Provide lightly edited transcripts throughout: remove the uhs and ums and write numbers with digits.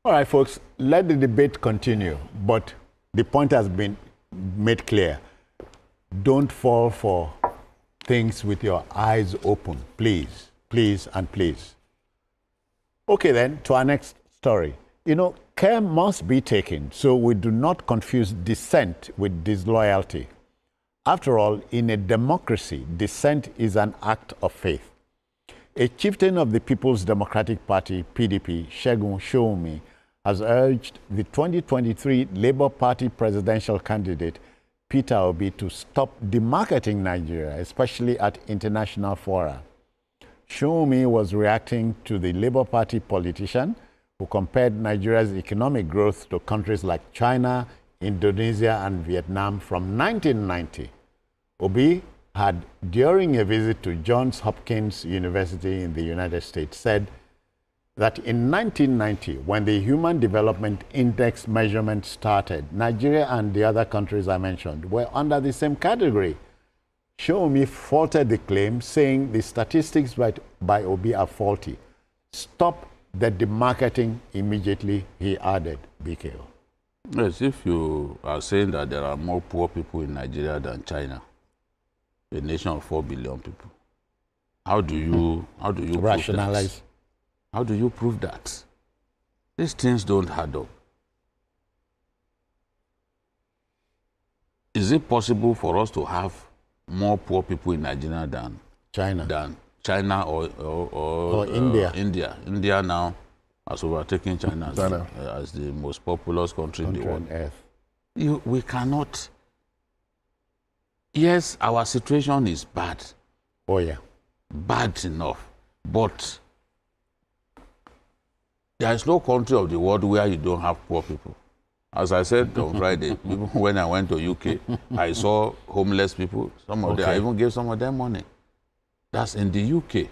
All right, folks, let the debate continue, but the point has been made clear. Don't fall for things with your eyes open, please, please, and please. Okay, then, to our next story. You know, care must be taken so we do not confuse dissent with disloyalty. After all, in a democracy, dissent is an act of faith. A chieftain of the People's Democratic Party, PDP, Segun Sowunmi, has urged the 2023 Labour Party presidential candidate, Peter Obi, to stop demarketing Nigeria, especially at international fora. Sowunmi was reacting to the Labour Party politician who compared Nigeria's economic growth to countries like China, Indonesia, and Vietnam from 1990. Obi had, during a visit to Johns Hopkins University in the United States, said that in 1990, when the Human Development Index measurement started, Nigeria and the other countries I mentioned were under the same category. Sowunmi faulted the claim, saying the statistics by Obi are faulty. Stop the demarketing immediately, he added. BKO. Yes, if you are saying that there are more poor people in Nigeria than China, a nation of 4 billion people, how do you rationalize? How do you prove that? These things don't add up. Is it possible for us to have more poor people in Nigeria than China or India? India now has overtaken China as the most populous country in the world. We cannot. Yes, our situation is bad. Oh yeah, bad enough, but there is no country of the world where you don't have poor people. As I said on Friday, even when I went to UK, I saw homeless people. Some of them, I even gave some of them money. That's in the UK,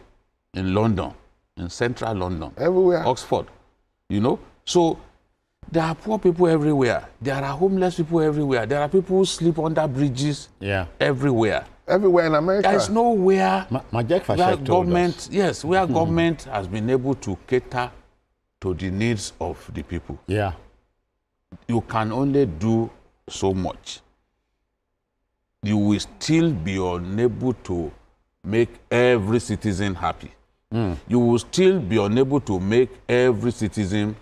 in London, in central London, everywhere, Oxford. You know, so there are poor people everywhere. There are homeless people everywhere. There are people who sleep under bridges. Everywhere. Everywhere in America. There is nowhere where government, where government has been able to cater to the needs of the people. Yeah. You can only do so much. You will still be unable to make every citizen happy. You will still be unable to make every citizen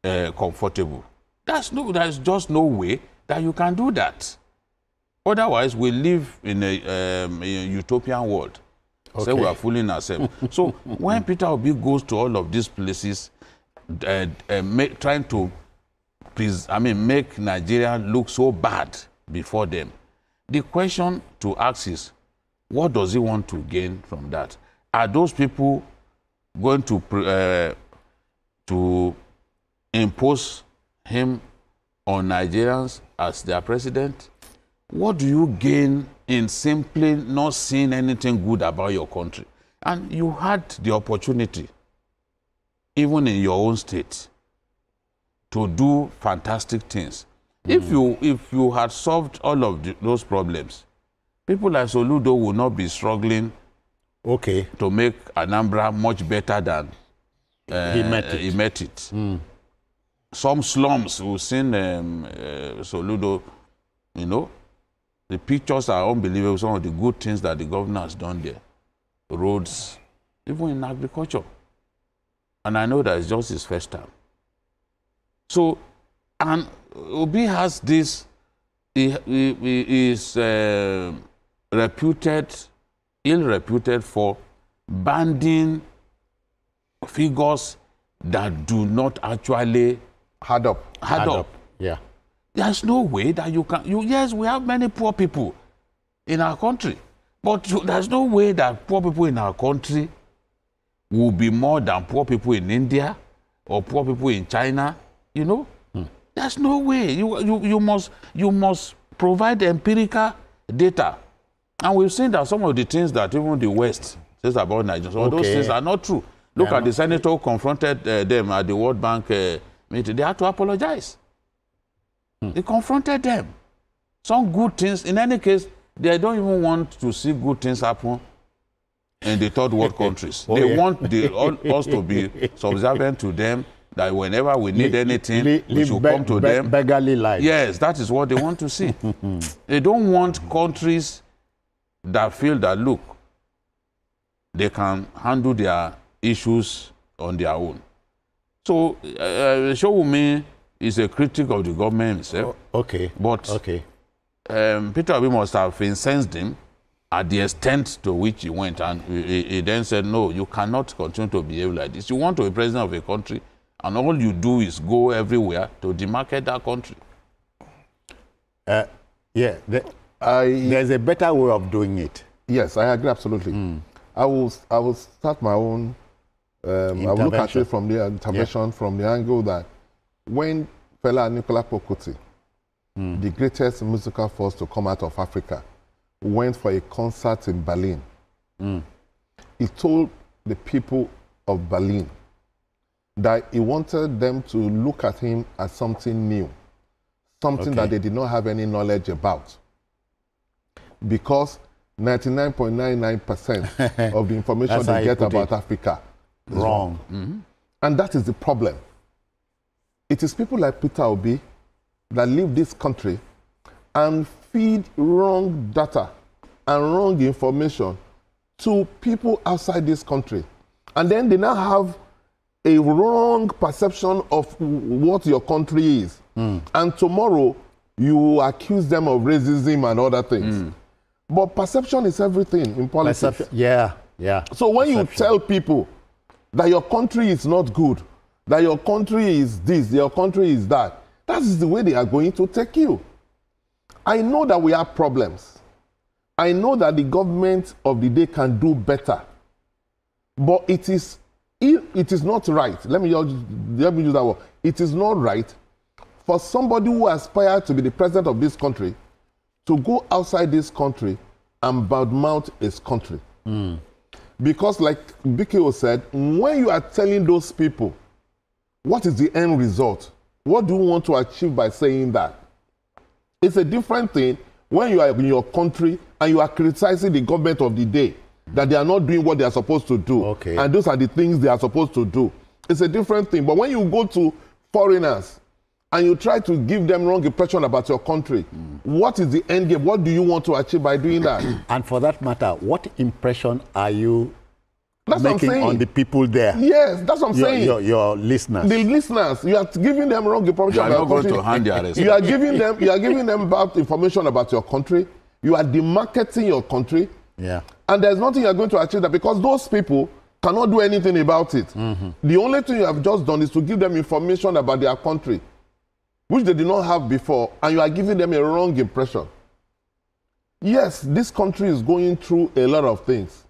comfortable. There's just no way that you can do that. Otherwise, we live in a utopian world. So we are fooling ourselves. So when Peter Obi goes to all of these places, trying to make Nigeria look so bad before them, the question to ask is, what does he want to gain from that? Are those people going to impose him on Nigerians as their president? What do you gain in simply not seeing anything good about your country? And you had the opportunity, even in your own state, to do fantastic things. If you had solved all of those problems, people like Soludo will not be struggling to make Anambra much better than he met it. Some slums, we've seen Soludo, you know, the pictures are unbelievable, some of the good things that the governor has done there. Roads, even in agriculture. And I know that it's just his first time. So, and Obi has this, he is ill-reputed for banding figures that do not actually add up. Yeah. There's no way that you can, yes, we have many poor people in our country, but there's no way that poor people in our country will be more than poor people in India or poor people in China, you know? There's no way. You must provide empirical data. And we've seen that some of the things that even the West says about Nigeria, some of those things are not true. Look at the senator who confronted them at the World Bank meeting. They had to apologize. They confronted them. Some good things, in any case, they don't even want to see good things happen in the third world countries. They want us to be subservient to them that whenever we need anything, we should come to them. Beggarly life. Yes, that is what they want to see. They don't want countries that feel that, look, they can handle their issues on their own. So, Sowunmi is a critic of the government himself. Okay. But Peter Obi must have incensed him at the extent to which he went, and he then said, no, you cannot continue to behave like this. You want to be president of a country, and all you do is go everywhere to demarcate that country. There's a better way of doing it. Yes, I agree absolutely. I will start my own. I will look at it from the intervention, from the angle that when Fela Nicola Pokuti, the greatest musical force to come out of Africa, went for a concert in Berlin, he told the people of Berlin that he wanted them to look at him as something new, something that they did not have any knowledge about. Because 99.99% of the information they get about Africa is wrong. And that is the problem. It is people like Peter Obi that leave this country and feed wrong data and wrong information to people outside this country. And then they now have a wrong perception of what your country is. And tomorrow, you accuse them of racism and other things. But perception is everything in politics. So when you tell people that your country is not good, that your country is this, your country is that, that is the way they are going to take you. I know that we have problems. I know that the government of the day can do better. But it is not right. Let me use that word. It is not right for somebody who aspires to be the president of this country to go outside this country and badmouth his country. Because like BKO said, when you are telling those people what is the end result, what do you want to achieve by saying that? It's a different thing when you are in your country and you are criticizing the government of the day, that they are not doing what they are supposed to do. And those are the things they are supposed to do. It's a different thing. But when you go to foreigners and you try to give them wrong impression about your country, what is the end game? What do you want to achieve by doing that? And for that matter, what impression are you making on the people there? Yes, that's what I'm saying. Your listeners. The listeners, you are giving them wrong information about your country. You are not going to hand their respect. You are giving them bad information about your country. You are demarketing your country. And there's nothing you are going to achieve that, because those people cannot do anything about it. The only thing you have just done is to give them information about their country, which they did not have before, and you are giving them a wrong impression. Yes, this country is going through a lot of things,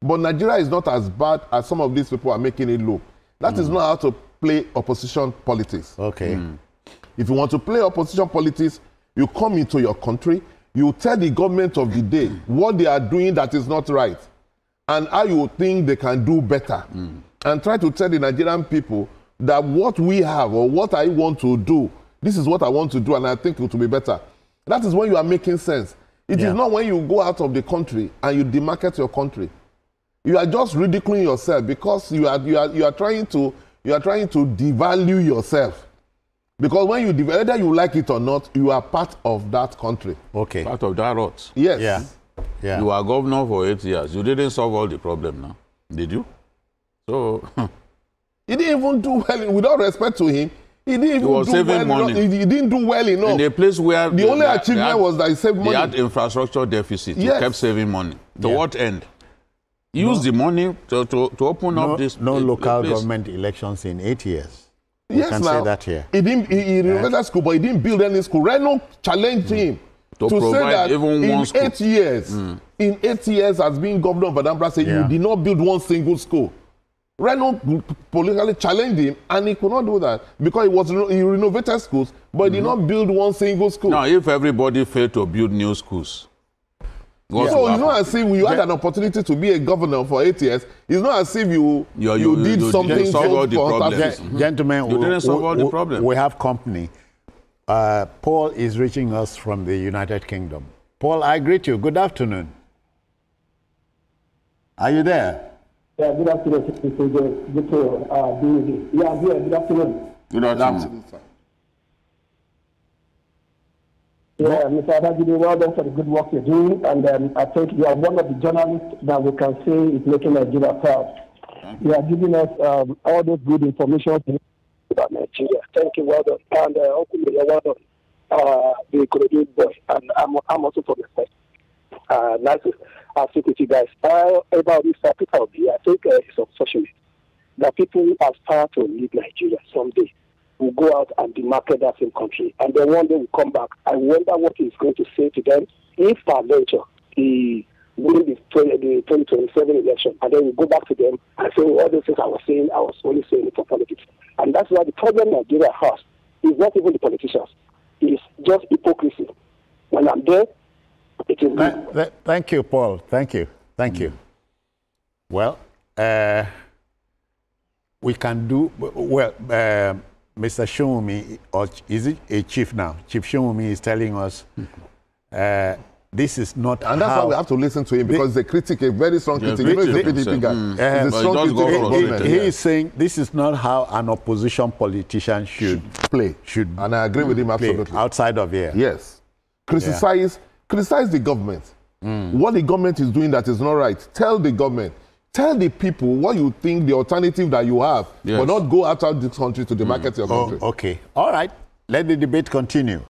but Nigeria is not as bad as some of these people are making it look. That is not how to play opposition politics. If you want to play opposition politics, you come into your country, you tell the government of the day what they are doing that is not right, and how you think they can do better, and try to tell the Nigerian people that what we have or what I want to do, this is what I want to do, and I think it will be better. That is when you are making sense. It is not when you go out of the country and you demarket your country. You are just ridiculing yourself because you are trying to devalue yourself. Because when you whether you like it or not, you are part of that country. Part of that rot. Yes. You are governor for 8 years. You didn't solve all the problem now, did you? So he didn't even do well. Without respect to him, he didn't even do well enough. He didn't do well enough. In a place where the only achievement was that he saved money. They had infrastructure deficit. You kept saving money. To what end? Use the money to open up this. No local government elections in 8 years. We can say that here. He renovated school, but he didn't build any school. Reno challenged him to say that even in 8 years, in 8 years as being governor of Anambra State, you did not build one single school. Reno politically challenged him, and he could not do that because he renovated schools, but he did not build one single school. Now, if everybody failed to build new schools, so it's not as if you had an opportunity to be a governor for 8 years. It's not as if you did something to solve all the problems. Gentlemen, you didn't solve all the problems. We have company. Paul is reaching us from the United Kingdom. Paul, I greet you. Good afternoon. Are you there? Yeah, good afternoon. Good to be with you. Yeah, I'm here. Good afternoon. Good afternoon. Yeah, Mr. Adagide, well done for the good work you're doing. And I think you are one of the journalists that we can say is making Nigeria proud. You are giving us all those good information about Nigeria. Thank you, well done. And Uncle Mayor, well done. The Korean boy. And I'm also from the side. Nice to speak with you guys. About this topic, I think it's unfortunate that people aspire to leave Nigeria someday. Will go out and demarket that same country. And then one day will come back. I wonder what he's going to say to them if peradventure he win the 2027 election. And then we'll go back to them and say, all those things I was only saying it for politics. And that's why the problem Nigeria has is not even the politicians. It's just hypocrisy. When I'm there, it is... Thank you, Paul. Thank you. Thank you. Well, we can do... Well... Mr. Sowunmi, or is it a chief now? Chief Sowunmi is telling us this is not and that's why we have to listen to him, because he's a critic, a very strong critic. You know, he's a PDP guy. He's a strong critic. He is saying this is not how an opposition politician should play. And I agree with him absolutely. Outside of here. Yes. Criticize the government. What the government is doing that is not right. Tell the government. Tell the people what you think the alternative that you have, but not go outside this country to the market your country. Okay. All right. Let the debate continue.